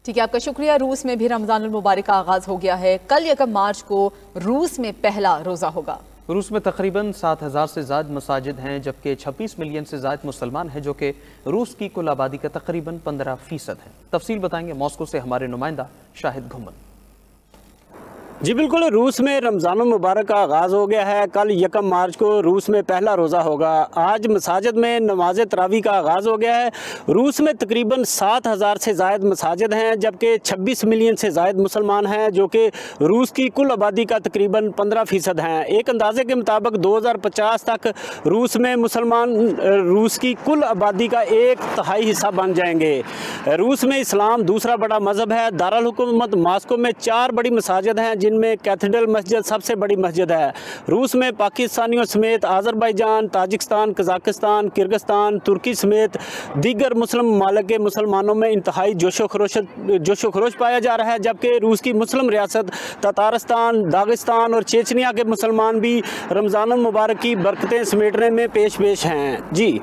ठीक है, आपका शुक्रिया। रूस में भी रमजानुल मुबारक का आगाज हो गया है। कल 1 मार्च को रूस में पहला रोजा होगा। रूस में तकरीबन 7,000 से ज़्यादा मसाजिद हैं, जबकि 26 मिलियन से ज़्यादा मुसलमान हैं, जो कि रूस की कुल आबादी का तकरीबन 15% है। तफसील बताएंगे मॉस्को से हमारे नुमाइंदा शाहिद घुमन। जी बिल्कुल, रूस में रमज़ानुल मुबारक का आगाज़ हो गया है। कल 1 मार्च को रूस में पहला रोज़ा होगा। आज मसाजिद में नमाज तरावी का आगाज़ हो गया है। रूस में तकरीबन 7,000 से ज़ायद मसाजिद हैं, जबकि 26 मिलियन से ज़ायद मुसलमान हैं, जो कि रूस की कुल आबादी का तकरीबन 15% हैं। एक अंदाजे के मुताबिक 2050 तक रूस में मुसलमान रूस की कुल आबादी का 1/3 हिस्सा बन जाएंगे। रूस में इस्लाम दूसरा बड़ा मज़हब है। दारुल हुकूमत मॉस्को में 4 बड़ी मसाजिद हैं, जिनमें कैथेड्रल मस्जिद सबसे बड़ी मस्जिद है। रूस में पाकिस्तानियों समेत अज़रबैजान, ताजिकिस्तान, कज़ाकिस्तान, किर्गिस्तान, तुर्की समेत दीगर मुस्लिम ममालिक के मुसलमानों में इंतहाई जोशो खरोश पाया जा रहा है, जबकि रूस की मुस्लिम रियासत ततारस्तान, दागिस्तान और चेचनिया के मुसलमान भी रमज़ानुल मुबारक की बरकतें समेटने में पेश हैं। जी।